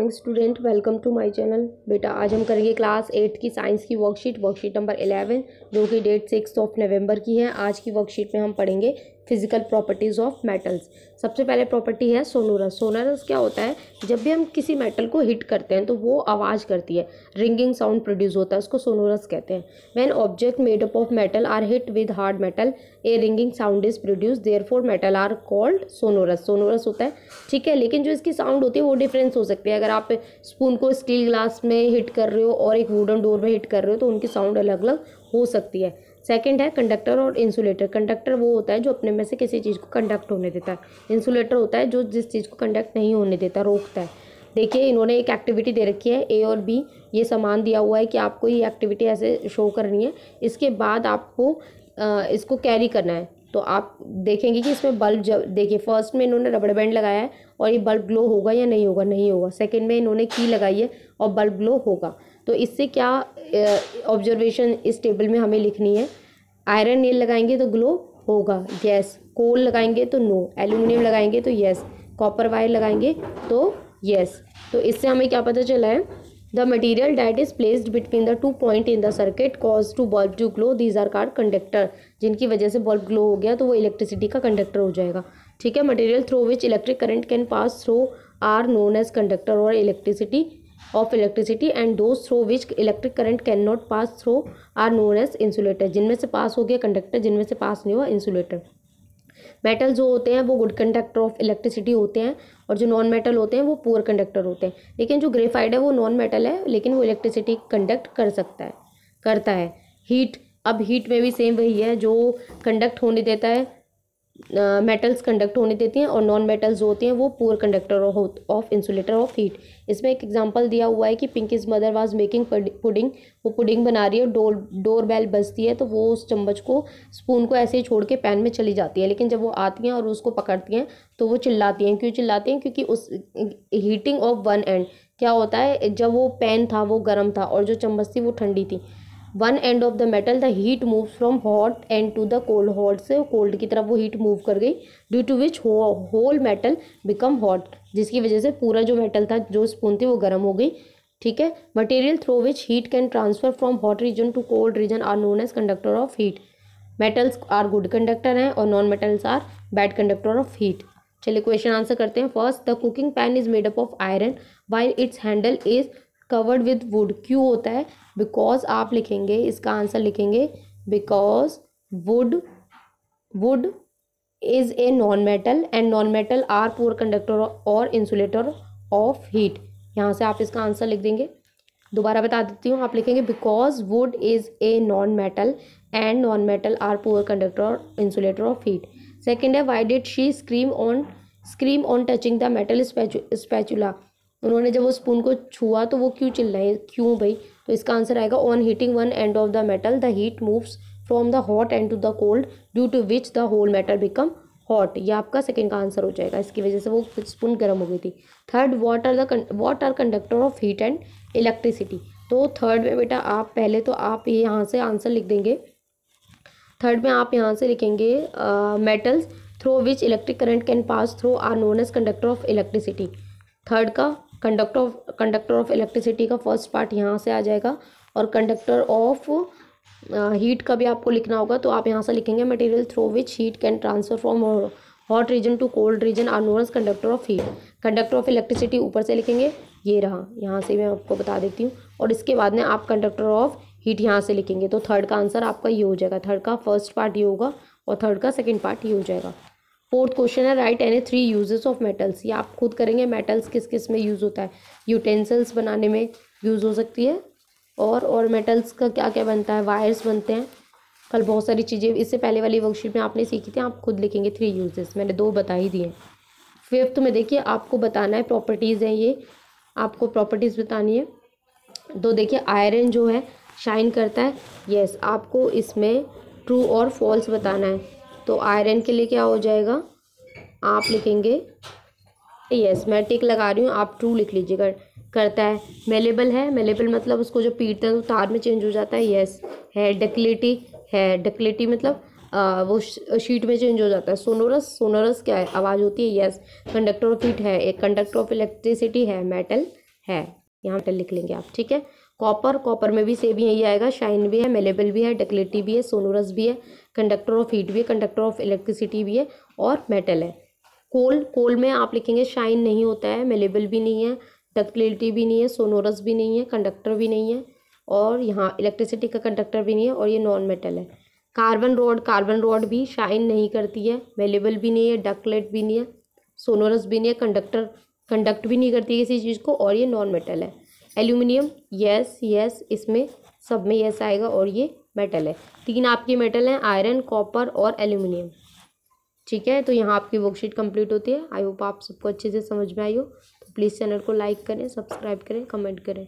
Student welcome to my channel. बेटा आज हम करेंगे क्लास 8 की साइंस की वर्कशीट नंबर 11 जो कि डेट 6 नवंबर की है। आज की वर्कशीट में हम पढ़ेंगे फिजिकल प्रॉपर्टीज़ ऑफ मेटल्स। सबसे पहले प्रॉपर्टी है सोनोरस। सोनोरस क्या होता है? जब भी हम किसी मेटल को हिट करते हैं तो वो आवाज़ करती है, रिंगिंग साउंड प्रोड्यूस होता है, उसको सोनोरस कहते हैं। When object made up of metal are hit with hard metal a ringing sound is produce, therefore metal are called sonorous. Sonorous होता है, ठीक है। लेकिन जो इसकी साउंड होती है वो डिफरेंस हो सकती है। अगर आप स्पून को स्टील ग्लास में हिट कर रहे हो और एक वुडन डोर में हिट कर रहे हो तो उनकी साउंड अलग अलग हो सकती है। सेकंड है कंडक्टर और इंसुलेटर। कंडक्टर वो होता है जो अपने में से किसी चीज़ को कंडक्ट होने देता है। इंसुलेटर होता है जो जिस चीज़ को कंडक्ट नहीं होने देता, रोकता है। देखिए इन्होंने एक एक्टिविटी दे रखी है ए और बी, ये सामान दिया हुआ है कि आपको ये एक्टिविटी ऐसे शो करनी है। इसके बाद आपको इसको कैरी करना है। तो आप देखेंगे कि इसमें बल्ब, जब देखिए फर्स्ट में इन्होंने रबड़ बैंड लगाया है और ये बल्ब ग्लो होगा या नहीं होगा? नहीं होगा। सेकंड में इन्होंने की लगाई है और बल्ब ग्लो होगा। तो इससे क्या ऑब्जर्वेशन इस टेबल में हमें लिखनी है? आयरन नेल लगाएंगे तो ग्लो होगा, यस। कोल लगाएंगे तो नो। एल्यूमिनियम लगाएंगे तो यस। कॉपर वायर लगाएंगे तो यस। तो इससे हमें क्या पता चला है? The material that is placed between the 2 point in the circuit cause to bulb to glow, these are called conductor. जिनकी वजह से बल्ब ग्लो हो गया तो वो इलेक्ट्रिसिटी का कंडक्टर हो जाएगा, ठीक है। Material through which electric current can pass through are known as conductor or electricity and those through which electric current can not pass through are known as insulator. जिनमें से पास हो गया कंडक्टर, जिनमें से पास नहीं हुआ इंसुलेटर। मेटल जो होते हैं वो गुड कंडक्टर ऑफ इलेक्ट्रिसिटी होते हैं और जो नॉन मेटल होते हैं वो पुअर कंडक्टर होते हैं। लेकिन जो ग्रेफाइट है वो नॉन मेटल है लेकिन वो इलेक्ट्रिसिटी कंडक्ट करता है। हीट, अब हीट में भी सेम वही है, जो कंडक्ट होने देता है, मेटल्स कंडक्ट होने देती हैं और नॉन मेटल्स जो होती हैं वो poor conductor of insulator of heat. इसमें एक एग्जांपल दिया हुआ है कि pinkies mother was making pudding. वो पुडिंग बना रही है, डोर बेल बजती है तो वो उस चम्मच को, स्पून को ऐसे ही छोड़ के पैन में चली जाती है। लेकिन जब वो आती हैं और उसको पकड़ती हैं तो वो चिल्लाती हैं। क्यों चिल्लाती हैं? क्योंकि उस हीटिंग ऑफ वन एंड क्या होता है, जब वो पैन था वो गर्म था और जो चम्मच थी वो ठंडी थी। One end of the metal the heat move from hot end to the cold, hot से कोल्ड की तरफ वो हीट मूव कर गई, due to which whole metal become hot, जिसकी वजह से पूरा जो मेटल था, जो स्पून थी, वो गर्म हो गई, ठीक है। Material through which heat can transfer from hot region to cold region are known as conductor of heat. Metals are good conductor हैं और non metals are bad conductor of heat. चलिए क्वेश्चन आंसर करते हैं। First, the cooking pan is made up of iron while its handle is covered with wood. क्यों होता है? Because आप लिखेंगे, इसका आंसर लिखेंगे because wood is a non metal and non metal are poor conductor और इंसुलेटर ऑफ हीट। यहाँ से आप इसका आंसर लिख देंगे। दोबारा बता देती हूँ, आप लिखेंगे because wood is a non metal and non metal are poor conductor और इंसुलेटर ऑफ हीट। सेकेंड है, why did she scream on touching the metal spatula. उन्होंने जब वो स्पून को छुआ तो वो क्यों चिल्लाए? क्यों भाई? तो इसका आंसर आएगा on heating one end of the metal the heat moves from the hot end to the cold due to which the whole metal become hot. ये आपका सेकंड का आंसर हो जाएगा, इसकी वजह से वो स्पून गर्म हो गई थी। Third, what are conductor of heat and electricity. तो थर्ड में बेटा आप पहले तो आप ये यहाँ से आंसर लिख देंगे। थर्ड में आप यहाँ से लिखेंगे metals through which electric current can pass through are known as conductor of electricity. Third का कंडक्टर ऑफ इलेक्ट्रिसिटी का फर्स्ट पार्ट यहाँ से आ जाएगा और कंडक्टर ऑफ हीट का भी आपको लिखना होगा। तो आप यहाँ से लिखेंगे material through which heat can transfer from hot region to cold region are known as conductor of heat. Conductor of electricity ऊपर से लिखेंगे, ये रहा, यहाँ से मैं आपको बता देती हूँ। और इसके बाद में आप कंडक्टर ऑफ हीट यहाँ से लिखेंगे। तो थर्ड का आंसर आपका ये हो जाएगा। थर्ड का फर्स्ट पार्ट ये होगा और थर्ड का सेकेंड पार्ट ये हो जाएगा। फोर्थ क्वेश्चन है, right any 3 uses of metals. ये आप खुद करेंगे। मेटल्स किस किस में यूज़ होता है? यूटेंसिल्स बनाने में यूज़ हो सकती है और मेटल्स का क्या क्या बनता है? वायर्स बनते हैं। कल बहुत सारी चीज़ें इससे पहले वाली वर्कशीट में आपने सीखी थी, आप खुद लिखेंगे 3 यूजेस। मैंने 2 बता ही दिए। फिफ्थ में देखिए आपको बताना है, प्रॉपर्टीज़ हैं ये, आपको प्रॉपर्टीज़ बतानी है। तो देखिए आयरन जो है शाइन करता है, यस। आपको इसमें ट्रू और फॉल्स बताना है। तो आयरन के लिए क्या हो जाएगा? आप लिखेंगे यस, मैं टिक लगा रही हूँ, आप ट्रू लिख लीजिएगा। करता है, मेलेबल है, मेलेबल मतलब उसको जो पीटते हैं तो तार में चेंज हो जाता है, यस है। डक्टिलिटी मतलब वो शीट में चेंज हो जाता है। सोनोरस क्या है? आवाज़ होती है, यस। कंडक्टर ऑफ हीट है, एक कंडक्टर ऑफ इलेक्ट्रिसिटी है, मेटल है, यहाँ मेटल लिख लेंगे आप, ठीक है। कॉपर में भी सेम यही आएगा, शाइन भी है, मेलेबल भी है, डक्टिलिटी भी है, सोनोरस भी है, कंडक्टर ऑफ हीट भी है, कंडक्टर ऑफ इलेक्ट्रिसिटी भी है और मेटल है। कोल में आप लिखेंगे शाइन नहीं होता है, मेलेबल भी नहीं है, डक्टिलिटी भी नहीं है, सोनोरस भी नहीं है, कंडक्टर भी नहीं है और यहाँ इलेक्ट्रिसिटी का कंडक्टर भी नहीं है और ये नॉन मेटल है। कार्बन रॉड भी शाइन नहीं करती है, मेलेबल भी नहीं है, डक्टिलेट भी नहीं है, सोनोरस भी नहीं है, कंडक्ट भी नहीं करती है किसी चीज़ को और ये नॉन मेटल है। एल्यूमिनियम यस, इसमें सब में यस आएगा और ये मेटल है। 3 आपके मेटल हैं, आयरन, कॉपर और एल्यूमिनियम, ठीक है। तो यहाँ आपकी वर्कशीट कंप्लीट होती है। आई होप आप सबको अच्छे से समझ में आई हो। तो प्लीज़ चैनल को लाइक करें, सब्सक्राइब करें, कमेंट करें।